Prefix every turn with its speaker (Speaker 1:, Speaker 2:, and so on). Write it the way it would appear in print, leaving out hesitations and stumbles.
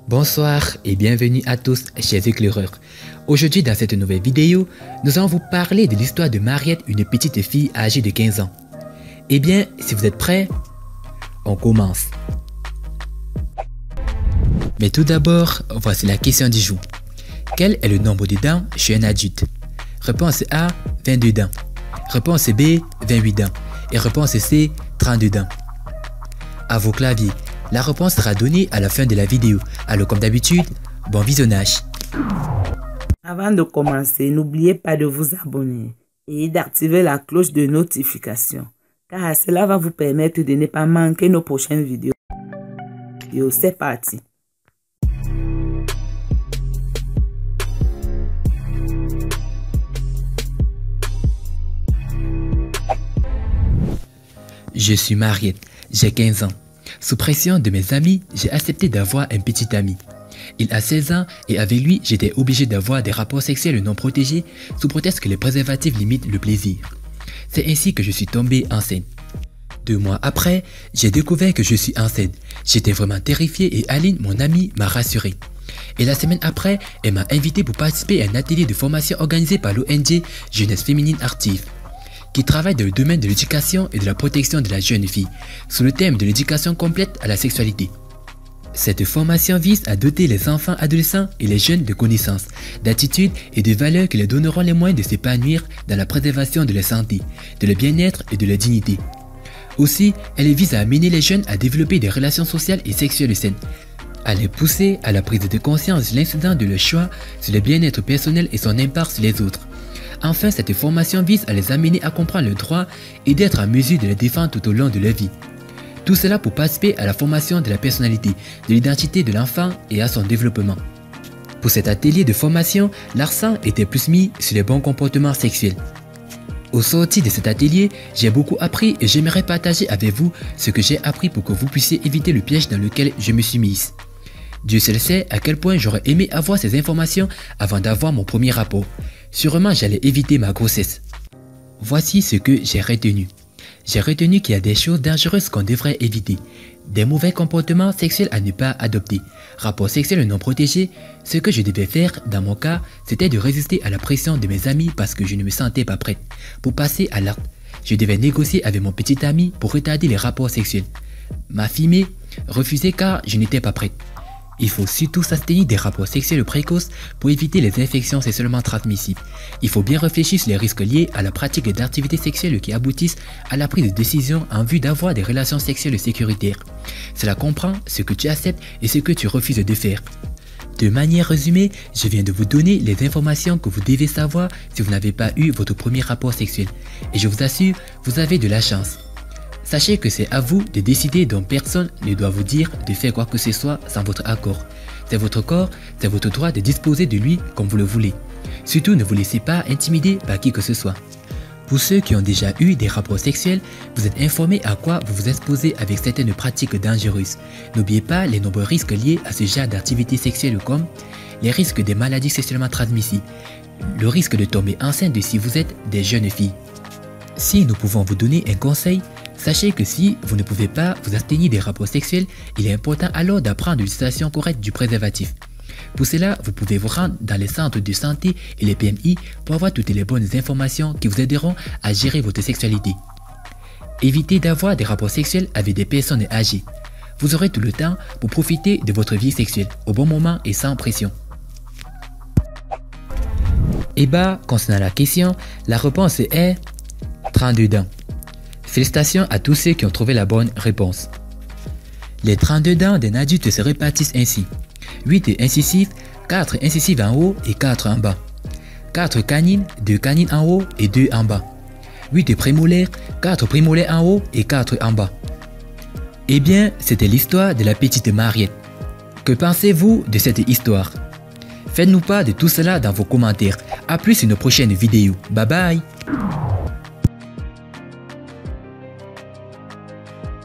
Speaker 1: Bonsoir et bienvenue à tous chers éclaireurs. Aujourd'hui dans cette nouvelle vidéo, nous allons vous parler de l'histoire de Mariette, une petite fille âgée de 15 ans. Eh bien, si vous êtes prêts, on commence. Mais tout d'abord, voici la question du jour. Quel est le nombre de dents chez un adulte? Réponse A, 22 dents. Réponse B, 28 dents. Et réponse C, 32 dents. À vos claviers. La réponse sera donnée à la fin de la vidéo. Alors comme d'habitude, bon visionnage.
Speaker 2: Avant de commencer, n'oubliez pas de vous abonner et d'activer la cloche de notification, car cela va vous permettre de ne pas manquer nos prochaines vidéos. C'est parti.
Speaker 1: Je suis Mariette, j'ai 15 ans. Sous pression de mes amis, j'ai accepté d'avoir un petit ami. Il a 16 ans et avec lui, j'étais obligé d'avoir des rapports sexuels non protégés sous prétexte que les préservatifs limitent le plaisir. C'est ainsi que je suis tombée enceinte. 2 mois après, j'ai découvert que je suis enceinte. J'étais vraiment terrifiée et Aline, mon amie, m'a rassurée. Et la semaine après, elle m'a invité pour participer à un atelier de formation organisé par l'ONG Jeunesse Féminine Active, qui travaille dans le domaine de l'éducation et de la protection de la jeune fille, sous le thème de l'éducation complète à la sexualité. Cette formation vise à doter les enfants, adolescents et les jeunes de connaissances, d'attitudes et de valeurs qui leur donneront les moyens de s'épanouir dans la préservation de leur santé, de leur bien-être et de leur dignité. Aussi, elle vise à amener les jeunes à développer des relations sociales et sexuelles saines, à les pousser à la prise de conscience de l'incidence de leur choix sur le bien-être personnel et son impact sur les autres. Enfin, cette formation vise à les amener à comprendre le droit et d'être en mesure de les défendre tout au long de leur vie. Tout cela pour participer à la formation de la personnalité, de l'identité de l'enfant et à son développement. Pour cet atelier de formation, l'accent était plus mis sur les bons comportements sexuels. Au sortir de cet atelier, j'ai beaucoup appris et j'aimerais partager avec vous ce que j'ai appris pour que vous puissiez éviter le piège dans lequel je me suis mise. Dieu seul sait à quel point j'aurais aimé avoir ces informations avant d'avoir mon premier rapport. Sûrement j'allais éviter ma grossesse. Voici ce que j'ai retenu. J'ai retenu qu'il y a des choses dangereuses qu'on devrait éviter. Des mauvais comportements sexuels à ne pas adopter. Rapports sexuels non protégés. Ce que je devais faire dans mon cas, c'était de résister à la pression de mes amis parce que je ne me sentais pas prête. Pour passer à l'acte, je devais négocier avec mon petit ami pour retarder les rapports sexuels. M'affirmer, refuser car je n'étais pas prête. Il faut surtout s'abstenir des rapports sexuels précoces pour éviter les infections sexuellement transmissibles. Il faut bien réfléchir sur les risques liés à la pratique d'activités sexuelles qui aboutissent à la prise de décision en vue d'avoir des relations sexuelles sécuritaires. Cela comprend ce que tu acceptes et ce que tu refuses de faire. De manière résumée, je viens de vous donner les informations que vous devez savoir si vous n'avez pas eu votre premier rapport sexuel. Et je vous assure, vous avez de la chance. Sachez que c'est à vous de décider, dont personne ne doit vous dire de faire quoi que ce soit sans votre accord. C'est votre corps, c'est votre droit de disposer de lui comme vous le voulez. Surtout ne vous laissez pas intimider par qui que ce soit. Pour ceux qui ont déjà eu des rapports sexuels, vous êtes informés à quoi vous vous exposez avec certaines pratiques dangereuses. N'oubliez pas les nombreux risques liés à ce genre d'activités sexuelles comme les risques des maladies sexuellement transmissibles, le risque de tomber enceinte si vous êtes des jeunes filles. Si nous pouvons vous donner un conseil, sachez que si vous ne pouvez pas vous abstenir des rapports sexuels, il est important alors d'apprendre l'utilisation correcte du préservatif. Pour cela, vous pouvez vous rendre dans les centres de santé et les PMI pour avoir toutes les bonnes informations qui vous aideront à gérer votre sexualité. Évitez d'avoir des rapports sexuels avec des personnes âgées. Vous aurez tout le temps pour profiter de votre vie sexuelle au bon moment et sans pression. Et bah, concernant la question, la réponse est 32 dents. Félicitations à tous ceux qui ont trouvé la bonne réponse. Les 32 dents d'un adulte se répartissent ainsi. 8 incisives, 4 incisives en haut et 4 en bas. 4 canines, 2 canines en haut et 2 en bas. 8 prémolaires, 4 prémolaires en haut et 4 en bas. Eh bien, c'était l'histoire de la petite Mariette. Que pensez-vous de cette histoire? Faites-nous part de tout cela dans vos commentaires. A plus une prochaine vidéo. Bye bye!